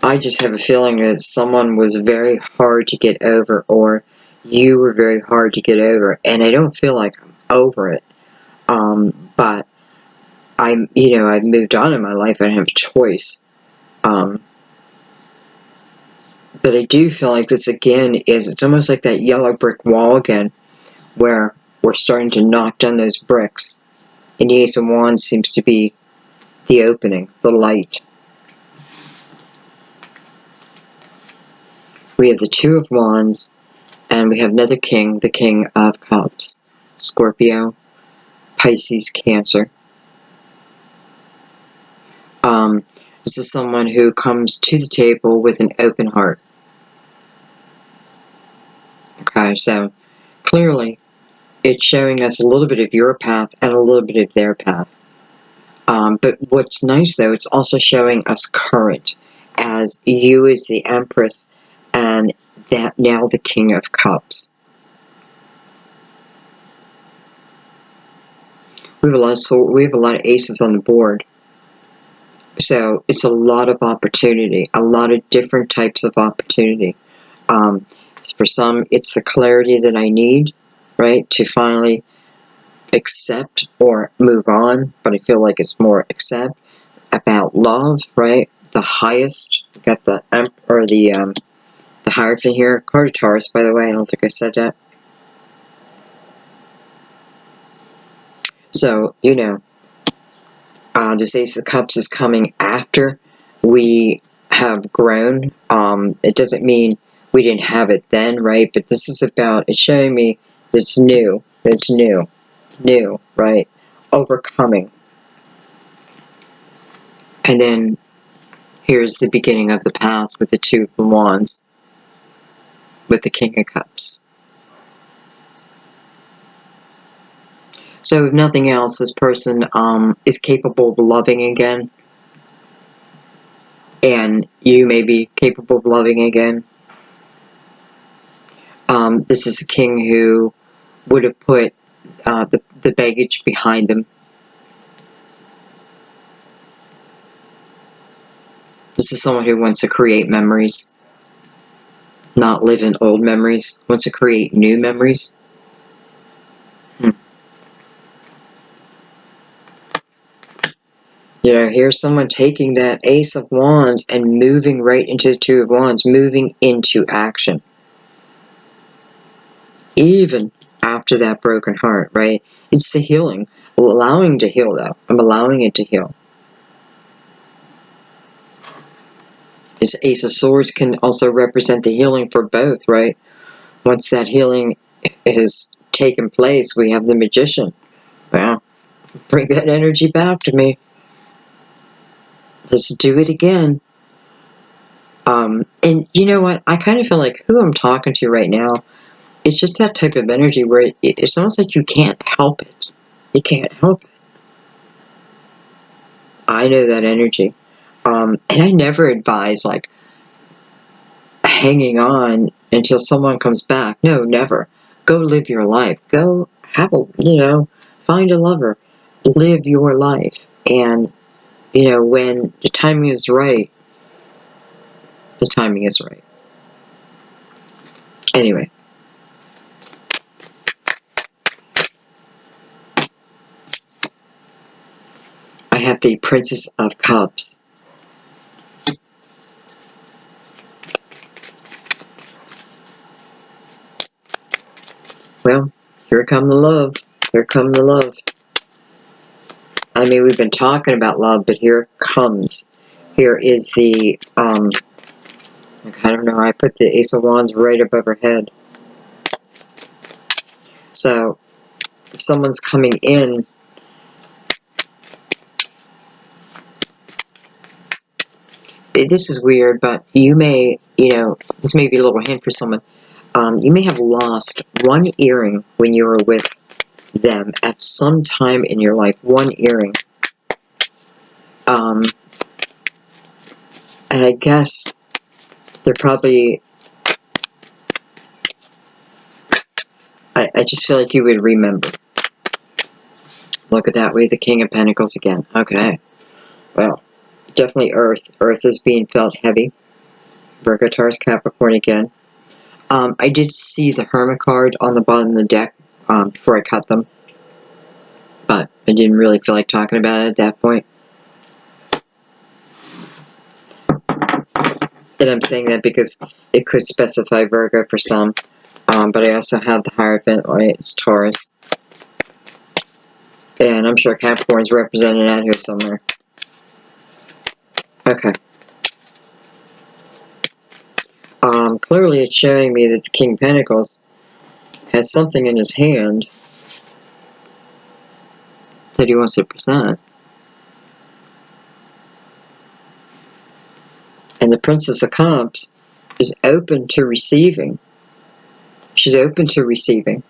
Speaker 1: I just have a feeling that someone was very hard to get over, or you were very hard to get over, and I don't feel like I'm over it. But I've moved on in my life. I don't have a choice. But I do feel like this again it's almost like that yellow brick wall again, where we're starting to knock down those bricks. And the Ace of Wands seems to be the opening, the light. We have the Two of Wands, and we have another king, the King of Cups. Scorpio, Pisces, Cancer. This is someone who comes to the table with an open heart. Okay, so clearly it's showing us a little bit of your path and a little bit of their path. But what's nice, though, it's also showing us current, as you as the Empress and that now the King of Cups. We have a lot of aces on the board. So it's a lot of opportunity, a lot of different types of opportunity. For some, it's the clarity that I need, right, to finally accept or move on, but I feel like it's more accept about love, right? The highest, got the Hierophant here, card of Taurus, by the way, I don't think I said that. So, you know, this Ace of Cups is coming after we have grown. It doesn't mean we didn't have it then, right? But this is about, it's showing me that it's new, right? Overcoming. And then here's the beginning of the path with the Two of Wands, with the King of Cups. So if nothing else, this person is capable of loving again. And you may be capable of loving again. This is a king who would have put the baggage behind them. This is someone who wants to create memories, not live in old memories, wants to create new memories. You know, here's someone taking that Ace of Wands and moving right into the Two of Wands, moving into action. Even after that broken heart, right? It's the healing. Allowing to heal, though. I'm allowing it to heal. This Ace of Swords can also represent the healing for both, right? Once that healing has taken place, we have the Magician. Well, bring that energy back to me. Let's do it again. And you know what? I kind of feel like who I'm talking to right now, it's just that type of energy where it's almost like you can't help it. You can't help it. I know that energy. And I never advise, like, hanging on until someone comes back. No, never. Go live your life. Go have a, find a lover. Live your life. And, when the timing is right, the timing is right. Anyway. I have the Princess of Cups. Well, here come the love. Here come the love. I mean, we've been talking about love, but here it comes. Here is the, I don't know, I put the Ace of Wands right above her head. So, if someone's coming in, this is weird, but you may, this may be a little hint for someone. You may have lost one earring when you were with them at some time in your life. One earring. And I guess they're probably, I just feel like you would remember. Look at that, we have the King of Pentacles again. Okay. Well, definitely Earth. Earth is being felt heavy. Virgo, Taurus, Capricorn again. I did see the Hermit card on the bottom of the deck before I cut them. But I didn't really feel like talking about it at that point. And I'm saying that because it could specify Virgo for some. But I also have the Hierophant, right? It's Taurus. And I'm sure Capricorn's represented out here somewhere. Okay. Clearly it's showing me that the King of Pentacles has something in his hand. that he wants to present. And the Princess of Cups is open to receiving. She's open to receiving.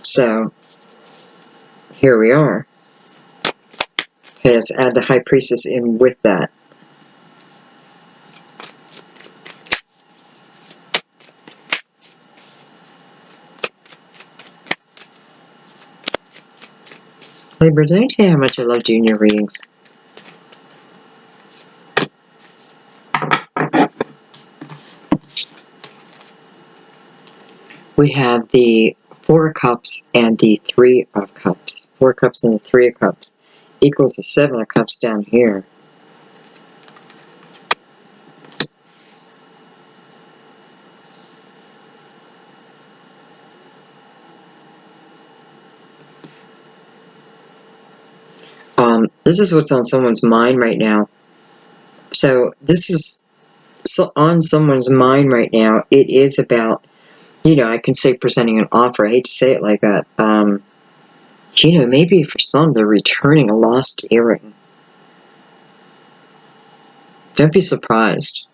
Speaker 1: So, here we are. Okay, let's add the High Priestess in with that. Libra, did I tell you how much I love doing your readings? We have the Four of Cups and the Three of Cups. Four Cups and the Three of Cups equals the Seven of Cups down here. This is what's on someone's mind right now. So this is on someone's mind right now. It is about, I can say presenting an offer. I hate to say it like that. Maybe for some they're returning a lost earring. Don't be surprised.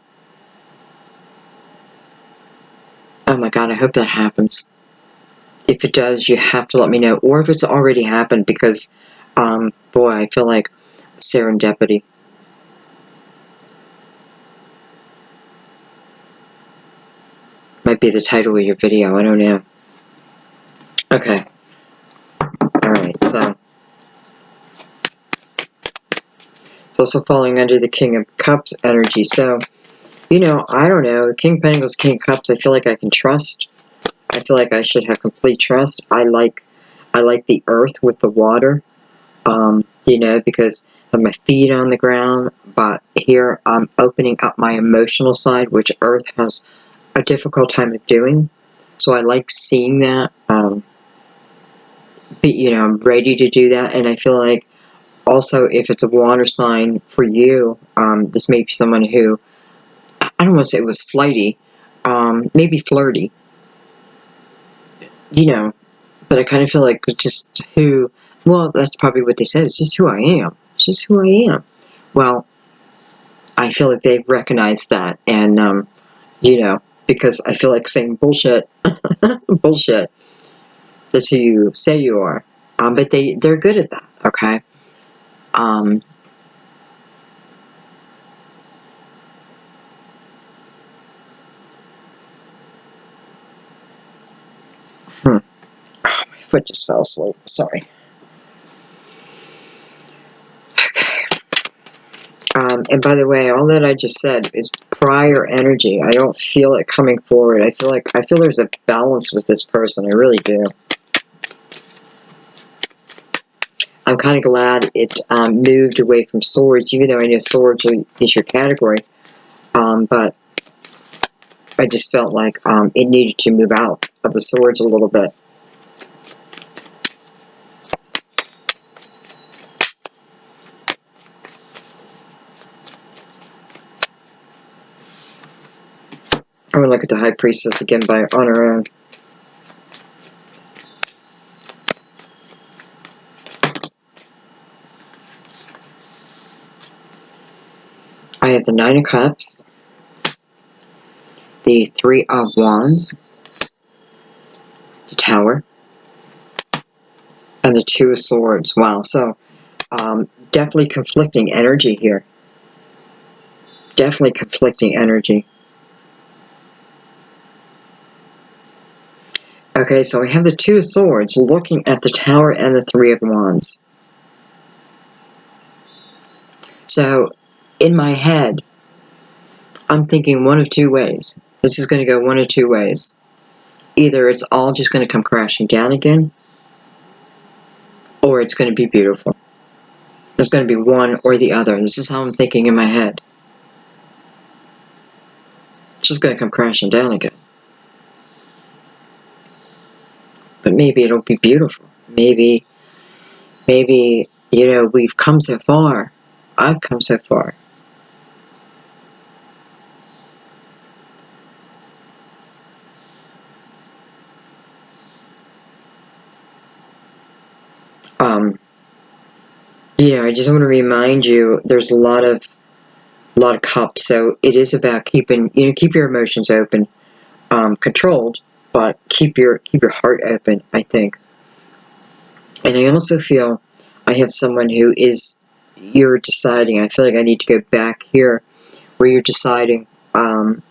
Speaker 1: Oh my God, I hope that happens. If it does, you have to let me know. Or if it's already happened, because, boy, I feel like serendipity. Might be the title of your video, I don't know. Okay. Alright, so. It's also falling under the King of Cups energy. So, I don't know. King of Pentacles, King of Cups, I feel like I can trust. I feel like I should have complete trust. I like the earth with the water, because I have my feet on the ground, but here I'm opening up my emotional side, which earth has a difficult time of doing. So I like seeing that. I'm ready to do that, and I feel like also if it's a water sign for you, this may be someone who, I don't want to say it was flighty, maybe flirty, but I kind of feel like just that's probably what they said, it's just who I am. It's just who I am. Well, I feel like they've recognized that, and, because I feel like saying bullshit, bullshit, that's who you say you are. But they're good at that, okay? Oh, my foot just fell asleep, sorry. And by the way, all that I just said is prior energy. I don't feel it coming forward. I feel there's a balance with this person. I really do. I'm kind of glad it moved away from swords, even though I know swords is your category. But I just felt like it needed to move out of the swords a little bit. I'm going to look at the High Priestess again on her own. I have the Nine of Cups, the Three of Wands, the Tower, and the Two of Swords. Wow, so definitely conflicting energy here. Definitely conflicting energy. Okay, so I have the Two of Swords looking at the Tower and the Three of Wands. So, in my head, I'm thinking one of two ways. This is going to go one of two ways. Either it's all just going to come crashing down again, or it's going to be beautiful. There's going to be one or the other. This is how I'm thinking in my head. It's just going to come crashing down again. But maybe it'll be beautiful. Maybe, we've come so far. I've come so far. I just want to remind you, there's a lot of cups, so it is about keeping, keep your emotions open, controlled, but keep your heart open, I think. And I also feel I have someone who is, you're deciding, I feel like I need to go back here, where you're deciding, of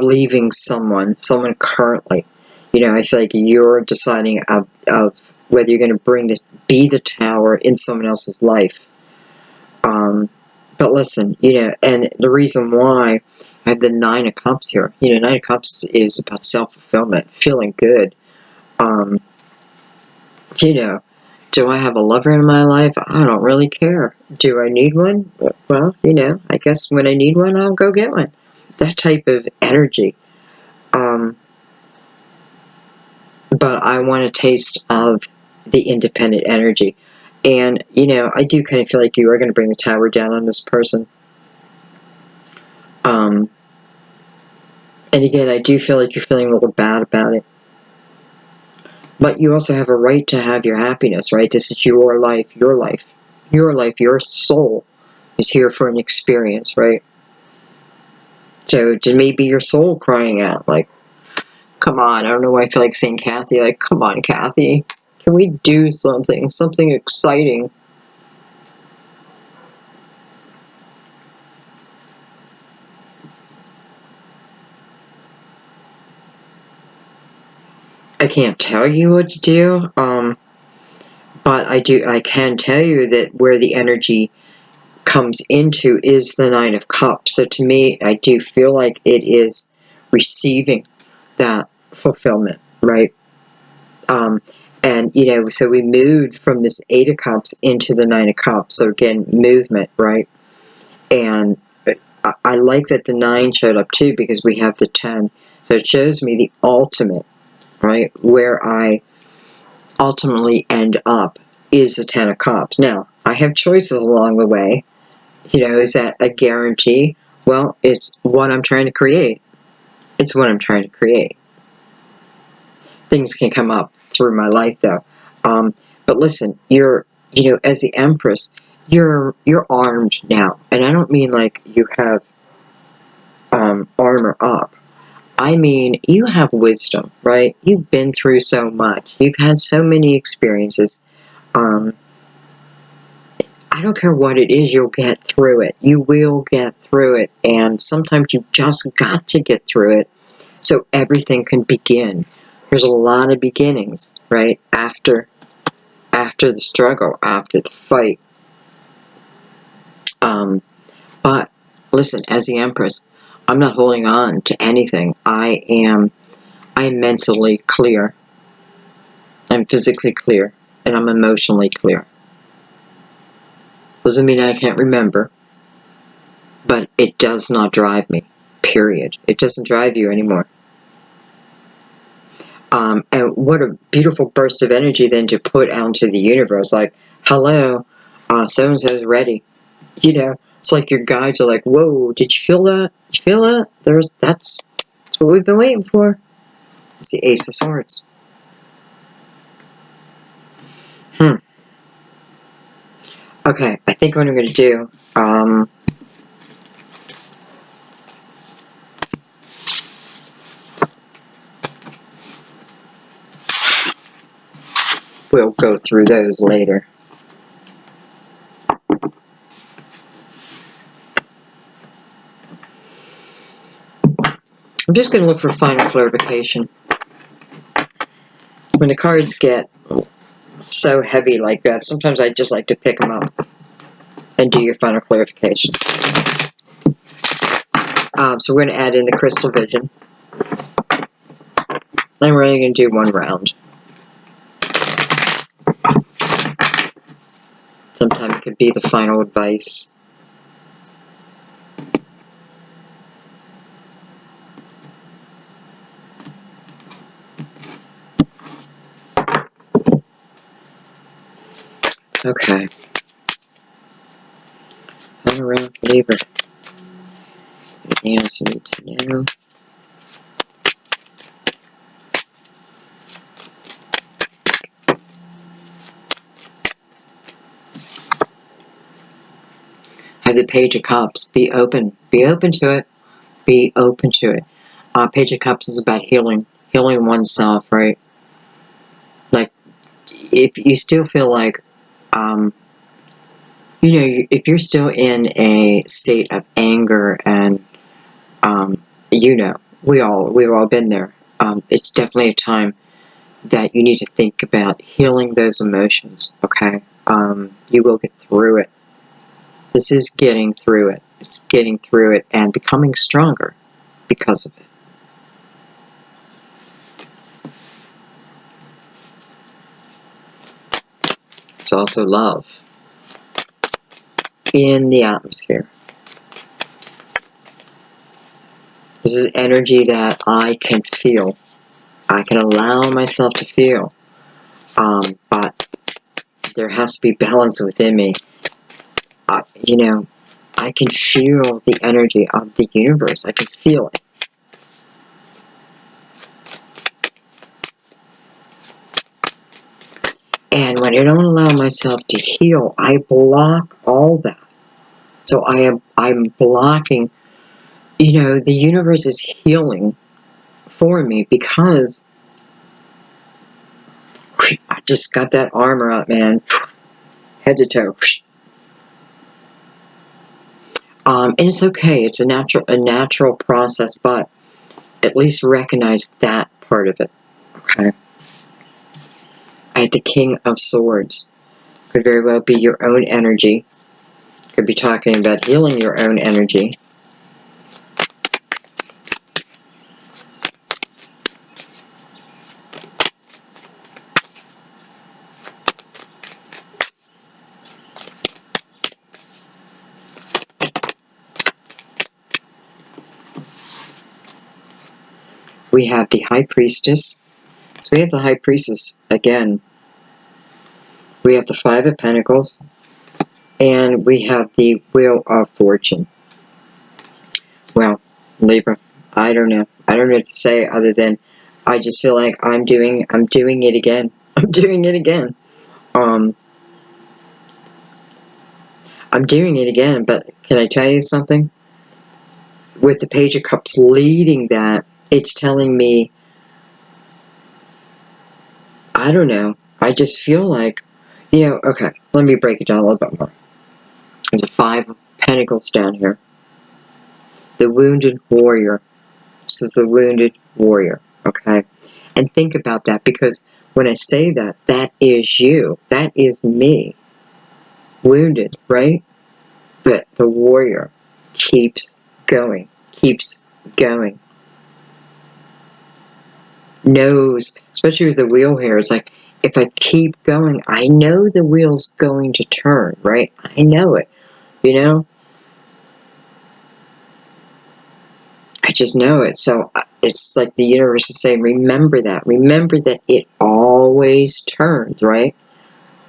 Speaker 1: leaving someone currently. I feel like you're deciding of whether you're going to be the tower in someone else's life. But listen, and the reason why I have the Nine of Cups here, Nine of Cups is about self-fulfillment, feeling good. Do I have a lover in my life? I don't really care. Do I need one? Well, I guess when I need one, I'll go get one. That type of energy. But I want a taste of the independent energy. And, I do kind of feel like you are going to bring the tower down on this person. And again, I do feel like you're feeling a little bad about it. But you also have a right to have your happiness, right? This is your life, your life. Your life, your soul is here for an experience, right? So maybe your soul crying out, like, come on, I don't know why I feel like saying Kathy, like, come on, Kathy, can we do something exciting? I can't tell you what to do, but I can tell you that where the energy comes into is the Nine of Cups. So to me, I do feel like it is receiving that fulfillment, right? And, so we moved from this Eight of Cups into the Nine of Cups. So again, movement, right? And I like that the 9 showed up too, because we have the 10. So it shows me the ultimate, right? Where I ultimately end up is the 10 of Cups. Now, I have choices along the way. Is that a guarantee? Well, it's what I'm trying to create. It's what I'm trying to create. Things can come up through my life, though. But listen, you're, as the Empress, you're armed now. And I don't mean like you have armor up. I mean, you have wisdom, right? You've been through so much. You've had so many experiences. I don't care what it is, you'll get through it. You will get through it. And sometimes you just got to get through it so everything can begin. There's a lot of beginnings, right? After the struggle, after the fight. But listen, as the Empress, I'm not holding on to anything. I am mentally clear. I'm physically clear. And I'm emotionally clear. Doesn't mean I can't remember. But it does not drive me. Period. It doesn't drive you anymore. And what a beautiful burst of energy then to put out into the universe. Like, hello, so-and-so's ready. It's like your guides are like, whoa, did you feel that? Did you feel that? That's what we've been waiting for. It's the Ace of Swords. Okay, I think what I'm going to do, we'll go through those later. I'm just going to look for final clarification. When the cards get so heavy like that, sometimes I just like to pick them up and do your final clarification. So we're going to add in the crystal vision. Then we're only going to do one round. Sometimes it could be the final advice. Okay. Final round for Libra. Anything else I need to know? have the Page of Cups. Be open. Be open to it. Be open to it. Page of Cups is about healing. Healing oneself, right? Like, if you still feel like, if you're still in a state of anger and, we've all been there. It's definitely a time that you need to think about healing those emotions, okay? You will get through it. This is getting through it. It's getting through it and becoming stronger because of it. It's also love in the atmosphere. This is energy that I can feel. I can allow myself to feel. But there has to be balance within me. I can feel the energy of the universe. I can feel it. And when I don't allow myself to heal, I block all that. So I'm blocking, the universe is healing for me because I just got that armor up, man. Head to toe. And it's okay. It's a natural process, but at least recognize that part of it. Okay. I had the King of Swords. Could very well be your own energy. Could be talking about healing your own energy. We have the High Priestess. So we have the High Priestess again. We have the Five of Pentacles. And we have the Wheel of Fortune. Well, Libra, I don't know. I don't know what to say other than I just feel like I'm doing it again. I'm doing it again. I'm doing it again, but can I tell you something? With the Page of Cups leading that, it's telling me, I don't know, I just feel like, okay, let me break it down a little bit more. There's a Five of Pentacles down here. The Wounded Warrior. This is the Wounded Warrior, okay? And think about that, because when I say that, that is you. That is me. Wounded, right? But the warrior keeps going. Keeps going. Knows, especially with the wheel here, it's like, if I keep going, I know the wheel's going to turn, right? I know it, I just know it. So it's like the universe is saying, remember that. Remember that it always turns, right?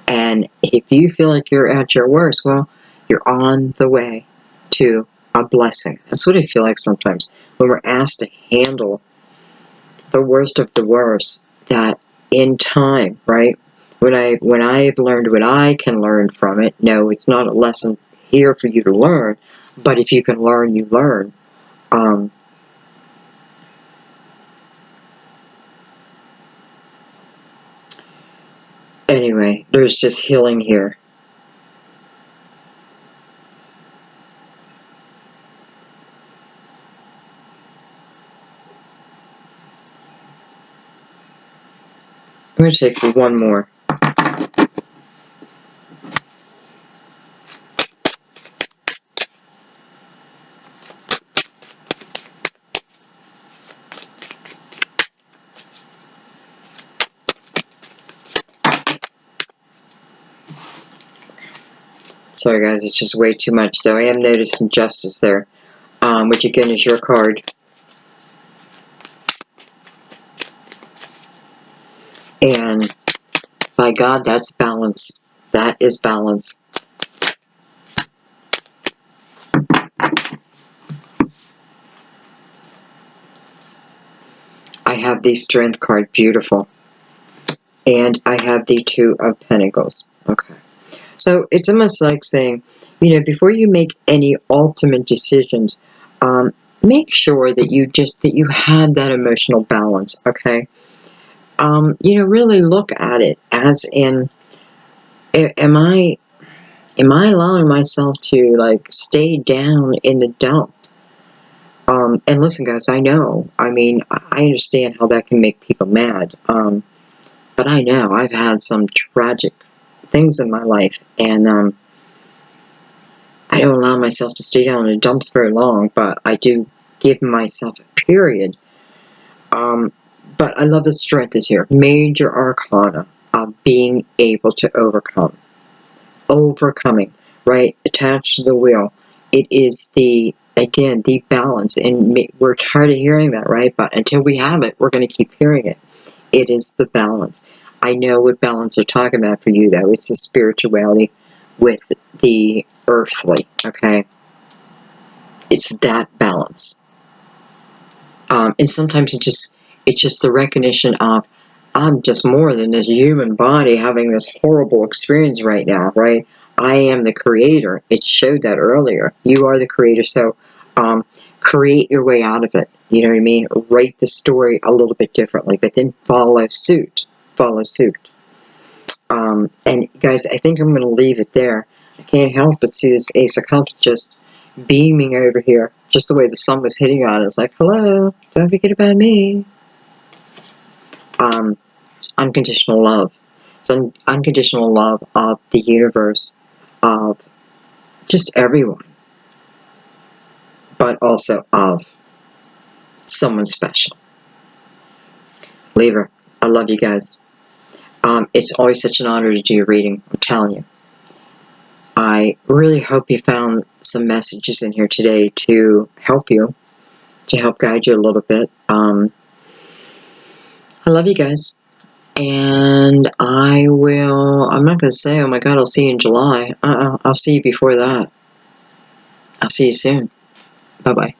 Speaker 1: And if you feel like you're at your worst, well, you're on the way to a blessing. That's what I feel like sometimes when we're asked to handle the worst of the worst, that in time, right? When I've learned what I can learn from it, no, it's not a lesson here for you to learn, but if you can learn, you learn. Anyway, there's just healing here. I'm going to take one more. Sorry guys, it's just way too much though. I am noticing justice there, which again is your card. And by God, that's balance. That is balance. I have the Strength card, beautiful. And I have the Two of Pentacles. Okay. So it's almost like saying, before you make any ultimate decisions, make sure that you have that emotional balance. Okay. Really look at it as in, am I allowing myself to like stay down in the dump? And listen, guys, I know. I mean, I understand how that can make people mad. But I know I've had some tragic things in my life, and I don't allow myself to stay down in the dumps very long. But I do give myself a period. But I love the strength is here. Major arcana of being able to overcoming, right? Attached to the wheel. It is again, the balance. And we're tired of hearing that, right? But until we have it, we're going to keep hearing it. It is the balance. I know what balance they're talking about for you, though. It's the spirituality with the earthly, okay? It's that balance. And sometimes it's just the recognition of, I'm just more than this human body having this horrible experience right now, right? I am the creator. It showed that earlier. You are the creator, so create your way out of it. You know what I mean? Write the story a little bit differently, but then follow suit. Follow suit. And guys, I think I'm going to leave it there. I can't help but see this Ace of Cups just beaming over here. Just the way the sun was hitting on it. It's like, hello, don't forget about me. It's unconditional love. It's unconditional love of the universe, of just everyone, but also of someone special. Libra, I love you guys. It's always such an honor to do your reading, I'm telling you. I really hope you found some messages in here today to help you, to help guide you a little bit. I love you guys. And I'm not going to say, oh my God, I'll see you in July. I'll see you before that. I'll see you soon. Bye-bye.